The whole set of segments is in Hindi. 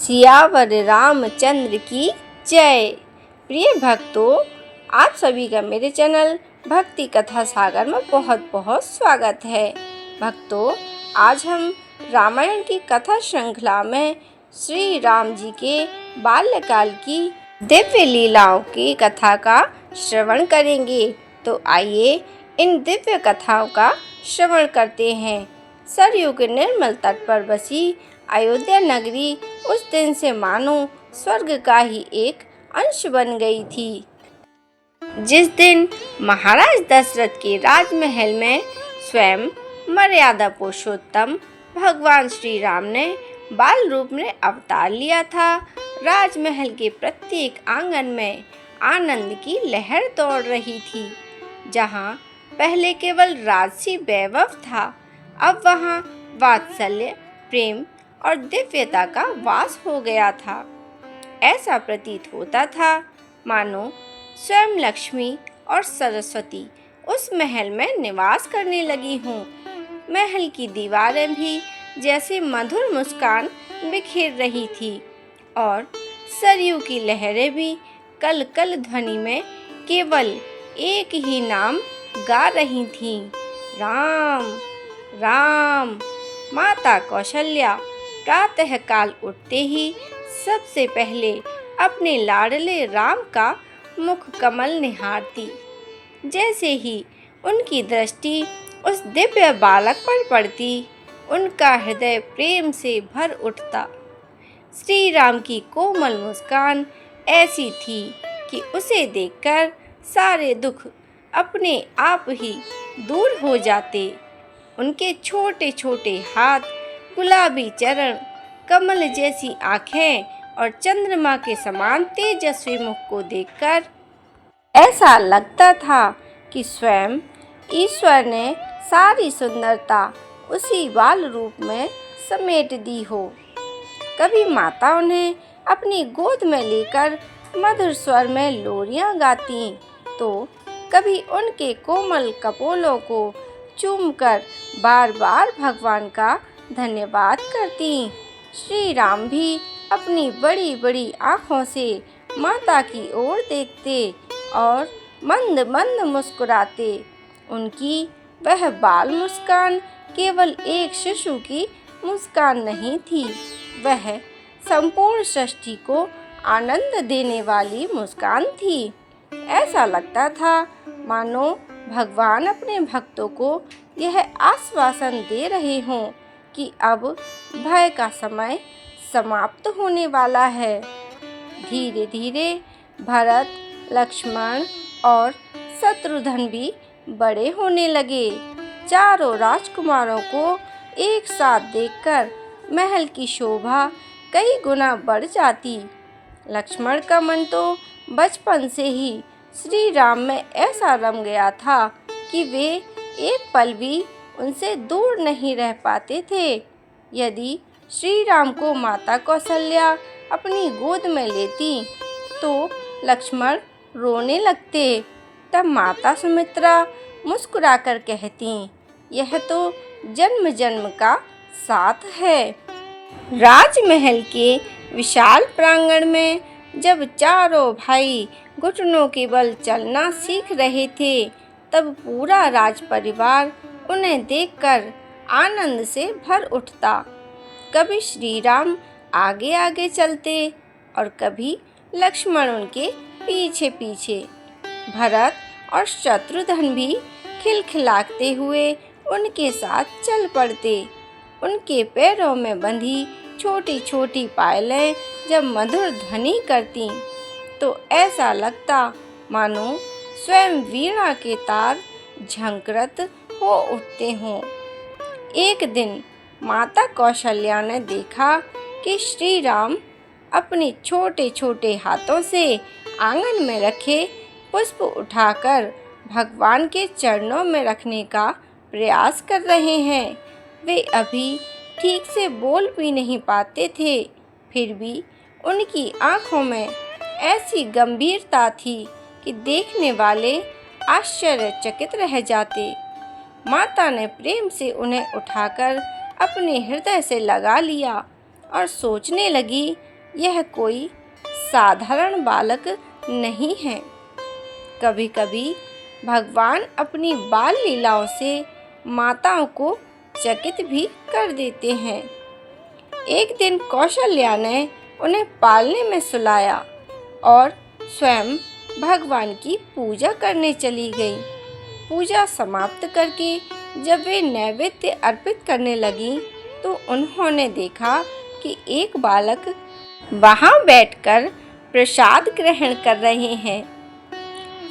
सियावर रामचंद्र की जय। प्रिय भक्तों, आप सभी का मेरे चैनल भक्ति कथा सागर में बहुत बहुत स्वागत है। भक्तों, आज हम रामायण की कथा श्रृंखला में श्री राम जी के बाल्यकाल की दिव्य लीलाओं की कथा का श्रवण करेंगे। तो आइए इन दिव्य कथाओं का श्रवण करते हैं। सरयू के निर्मल तट पर बसी अयोध्या नगरी उस दिन से मानो स्वर्ग का ही एक अंश बन गई थी। जिस दिन महाराज दशरथ के राजमहल में स्वयं मर्यादा पुरुषोत्तम भगवान श्री राम ने बाल रूप में अवतार लिया था, राजमहल के प्रत्येक आंगन में आनंद की लहर दौड़ रही थी। जहाँ पहले केवल राजसी वैभव था, अब वहाँ वात्सल्य, प्रेम और दिव्यता का वास हो गया था। ऐसा प्रतीत होता था मानो स्वयं लक्ष्मी और सरस्वती उस महल में निवास करने लगी हों। महल की दीवारें भी जैसे मधुर मुस्कान बिखेर रही थी और सरयू की लहरें भी कल कल ध्वनि में केवल एक ही नाम गा रही थीं, राम राम। माता कौशल्या प्रातः काल उठते ही सबसे पहले अपने लाडले राम का मुख कमल निहारती। जैसे ही उनकी दृष्टि उस दिव्य बालक पर पड़ती, उनका हृदय प्रेम से भर उठता। श्री राम की कोमल मुस्कान ऐसी थी कि उसे देखकर सारे दुख अपने आप ही दूर हो जाते। उनके छोटे छोटे हाथ, गुलाबी चरण, कमल जैसी आँखें और चंद्रमा के समान तेजस्वी मुख को देखकर ऐसा लगता था कि स्वयं ईश्वर ने सारी सुंदरता उसी बाल रूप में समेट दी हो। कभी माता उन्हें अपनी गोद में लेकर मधुर स्वर में लोरियां गाती, तो कभी उनके कोमल कपोलों को चूमकर बार बार भगवान का धन्यवाद करती। श्री राम भी अपनी बड़ी बड़ी आँखों से माता की ओर देखते और मंद मंद मुस्कुराते। उनकी वह बाल मुस्कान केवल एक शिशु की मुस्कान नहीं थी, वह संपूर्ण सृष्टि को आनंद देने वाली मुस्कान थी। ऐसा लगता था मानो भगवान अपने भक्तों को यह आश्वासन दे रहे हों कि अब भय का समय समाप्त होने वाला है। धीरे धीरे भरत, लक्ष्मण और शत्रुघ्न भी बड़े होने लगे। चारों राजकुमारों को एक साथ देखकर महल की शोभा कई गुना बढ़ जाती। लक्ष्मण का मन तो बचपन से ही श्री राम में ऐसा रम गया था कि वे एक पल भी उनसे दूर नहीं रह पाते थे। यदि श्री राम को माता कौशल्या अपनी गोद में लेती तो लक्ष्मण रोने लगते। तब माता सुमित्रा मुस्कुराकर कहती, यह तो जन्म जन्म का साथ है। राजमहल के विशाल प्रांगण में जब चारों भाई घुटनों के बल चलना सीख रहे थे, तब पूरा राज परिवार उन्हें देखकर आनंद से भर उठता। कभी श्री राम आगे आगे चलते और कभी लक्ष्मण उनके पीछे पीछे। भरत और शत्रुघ्न भी खिलखिलाते हुए उनके साथ चल पड़ते। उनके पैरों में बंधी छोटी छोटी पायलें जब मधुर ध्वनि करती, तो ऐसा लगता मानो स्वयं वीणा के तार झंकृत हो उठते हों। एक दिन माता कौशल्या ने देखा कि श्री राम अपने छोटे छोटे हाथों से आंगन में रखे पुष्प उठाकर भगवान के चरणों में रखने का प्रयास कर रहे हैं। वे अभी ठीक से बोल भी नहीं पाते थे, फिर भी उनकी आंखों में ऐसी गंभीरता थी कि देखने वाले आश्चर्यचकित रह जाते। माता ने प्रेम से उन्हें उठाकर अपने हृदय से लगा लिया और सोचने लगी, यह कोई साधारण बालक नहीं है। कभी कभी भगवान अपनी बाल लीलाओं से माताओं को चकित भी कर देते हैं। एक दिन कौशल्या ने उन्हें पालने में सुलाया और स्वयं भगवान की पूजा करने चली गई। पूजा समाप्त करके जब वे नैवेद्य अर्पित करने लगीं, तो उन्होंने देखा कि एक बालक वहां बैठकर प्रसाद ग्रहण कर रहे हैं।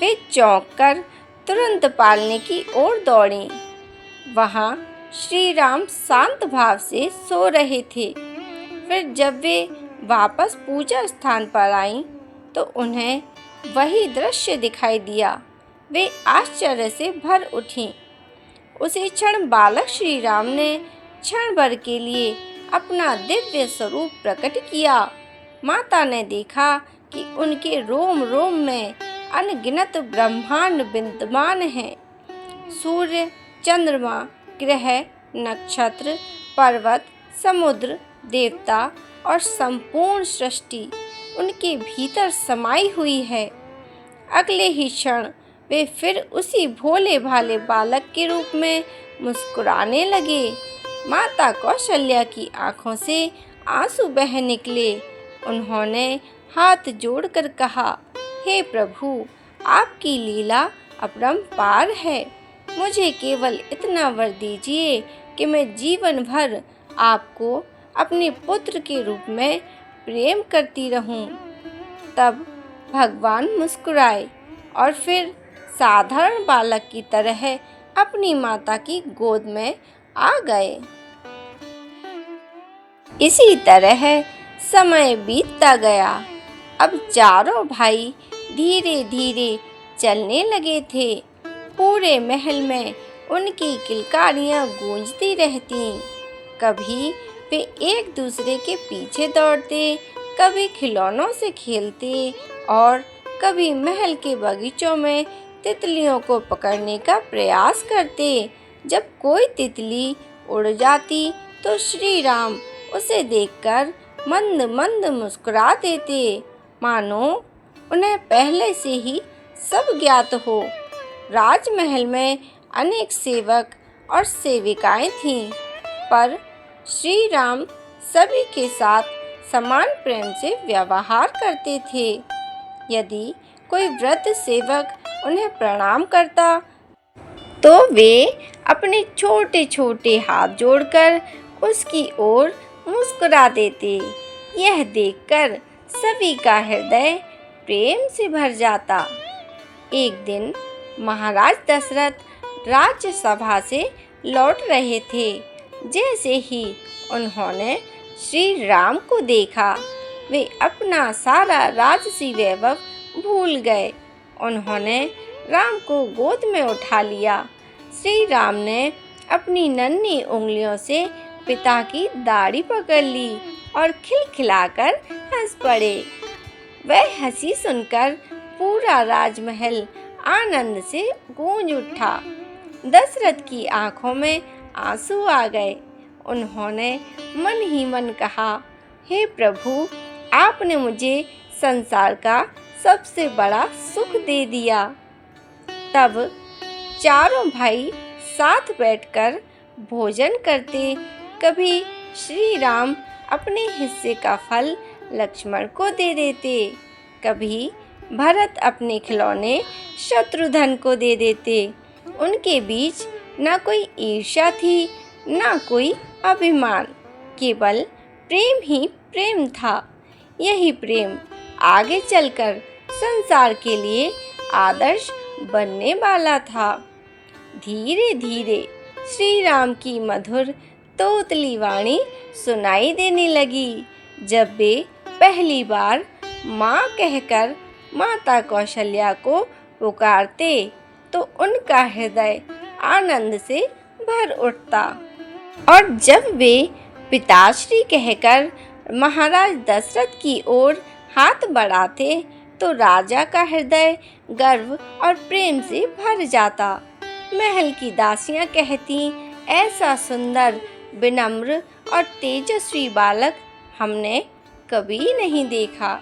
वे चौंककर तुरंत पालने की ओर दौड़ीं। वहां श्री राम शांत भाव से सो रहे थे। फिर जब वे वापस पूजा स्थान पर आईं, तो उन्हें वही दृश्य दिखाई दिया। वे आश्चर्य से भर उठीं। उसी क्षण बालक श्री राम ने क्षण भर के लिए अपना दिव्य स्वरूप प्रकट किया। माता ने देखा कि उनके रोम रोम में अनगिनत ब्रह्मांड विद्यमान हैं। सूर्य, चंद्रमा, ग्रह, नक्षत्र, पर्वत, समुद्र, देवता और संपूर्ण सृष्टि उनके भीतर समाई हुई है। अगले ही क्षण वे फिर उसी भोले भाले बालक के रूप में मुस्कुराने लगे। माता कौशल्या की आंखों से आंसू बह निकले। उन्होंने हाथ जोड़कर कहा, हे प्रभु, आपकी लीला अपरंपार है। मुझे केवल इतना वर दीजिए कि मैं जीवन भर आपको अपने पुत्र के रूप में प्रेम करती रहूं। तब भगवान मुस्कुराए और फिर साधारण बालक की तरह अपनी माता की गोद में आ गए। इसी तरह समय बीतता गया। अब चारों भाई धीरे धीरे चलने लगे थे। पूरे महल में उनकी किलकारियां गूंजती रहतीं। कभी वे एक दूसरे के पीछे दौड़ते, कभी खिलौनों से खेलते और कभी महल के बगीचों में तितलियों को पकड़ने का प्रयास करते। जब कोई तितली उड़ जाती तो श्री राम उसे देखकर मंद मंद मुस्कुरा देते, मानो उन्हें पहले से ही सब ज्ञात हो। राजमहल में अनेक सेवक और सेविकाएं थीं, पर श्री राम सभी के साथ समान प्रेम से व्यवहार करते थे। यदि कोई वृद्ध सेवक उन्हें प्रणाम करता, तो वे अपने छोटे छोटे हाथ जोड़कर उसकी ओर मुस्कुरा देते। यह देखकर सभी का हृदय प्रेम से भर जाता। एक दिन महाराज दशरथ राज्यसभा से लौट रहे थे। जैसे ही उन्होंने श्री राम को देखा, वे अपना सारा राजसी वैभव भूल गए। उन्होंने राम को गोद में उठा लिया। श्री राम ने अपनी नन्ही उंगलियों से पिता की दाढ़ी पकड़ ली और खिलखिलाकर हंस पड़े। वह हंसी सुनकर पूरा राजमहल आनंद से गूंज उठा। दशरथ की आंखों में आंसू आ गए। उन्होंने मन ही मन कहा, हे प्रभु, आपने मुझे संसार का सबसे बड़ा सुख दे दिया। तब चारों भाई साथ बैठकर भोजन करते। कभी श्री राम अपने हिस्से का फल लक्ष्मण को दे देते, कभी भरत अपने खिलौने शत्रुघ्न को दे देते। उनके बीच न कोई ईर्ष्या थी, न कोई अभिमान, केवल प्रेम ही प्रेम था। यही प्रेम आगे चलकर संसार के लिए आदर्श बनने वाला था। धीरे धीरे श्री राम की मधुर तोतली वाणी सुनाई देने लगी। जब वे पहली बार माँ कहकर माता कौशल्या को पुकारते, तो उनका हृदय आनंद से भर उठता। और जब वे पिताश्री कहकर महाराज दशरथ की ओर हाथ बढ़ाते, तो राजा का हृदय गर्व और प्रेम से भर जाता। महल की दासियां कहती, ऐसा सुंदर, विनम्र और तेजस्वी बालक हमने कभी नहीं देखा।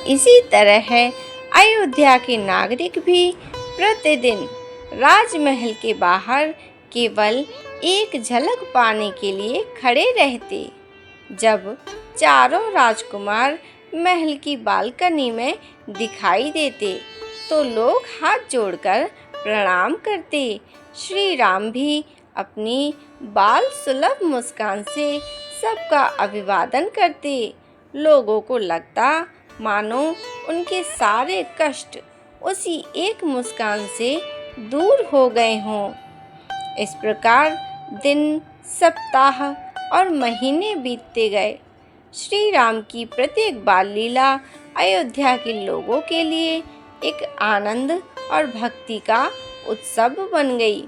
इसी तरह अयोध्या के नागरिक भी प्रतिदिन राजमहल के बाहर केवल एक झलक पाने के लिए खड़े रहते। जब चारों राजकुमार महल की बालकनी में दिखाई देते तो लोग हाथ जोड़कर प्रणाम करते। श्री राम भी अपनी बाल सुलभ मुस्कान से सबका अभिवादन करते। लोगों को लगता मानो उनके सारे कष्ट उसी एक मुस्कान से दूर हो गए हों। इस प्रकार दिन, सप्ताह और महीने बीतते गए। श्री राम की प्रत्येक बाल लीला अयोध्या के लोगों के लिए एक आनंद और भक्ति का उत्सव बन गई।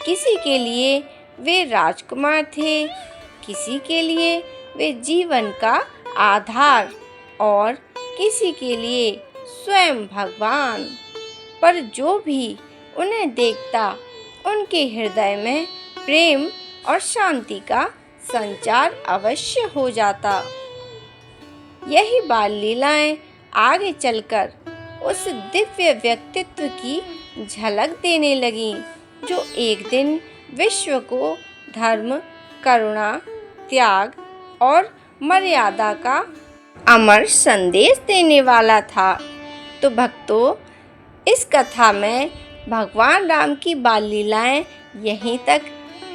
किसी के लिए वे राजकुमार थे, किसी के लिए वे जीवन का आधार और किसी के लिए स्वयं भगवान। पर जो भी उन्हें देखता उनके हृदय में प्रेम और शांति का संचार अवश्य हो जाता। यही बाल लीलाएं आगे चलकर उस दिव्य व्यक्तित्व की झलक देने लगीं, जो एक दिन विश्व को धर्म, करुणा, त्याग और मर्यादा का अमर संदेश देने वाला था। तो भक्तों, इस कथा में भगवान राम की बाल लीलाएं यहीं तक।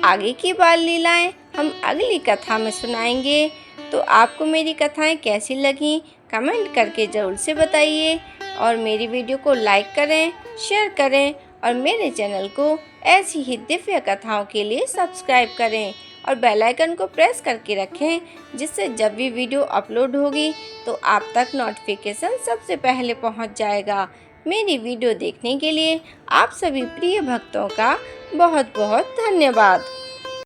आगे की बाल लीलाएं हम अगली कथा में सुनाएंगे। तो आपको मेरी कथाएं कैसी लगीं कमेंट करके ज़रूर से बताइए और मेरी वीडियो को लाइक करें, शेयर करें और मेरे चैनल को ऐसी ही दिव्य कथाओं के लिए सब्सक्राइब करें और बेल आइकन को प्रेस करके रखें, जिससे जब भी वीडियो अपलोड होगी तो आप तक नोटिफिकेशन सबसे पहले पहुंच जाएगा। मेरी वीडियो देखने के लिए आप सभी प्रिय भक्तों का बहुत बहुत धन्यवाद।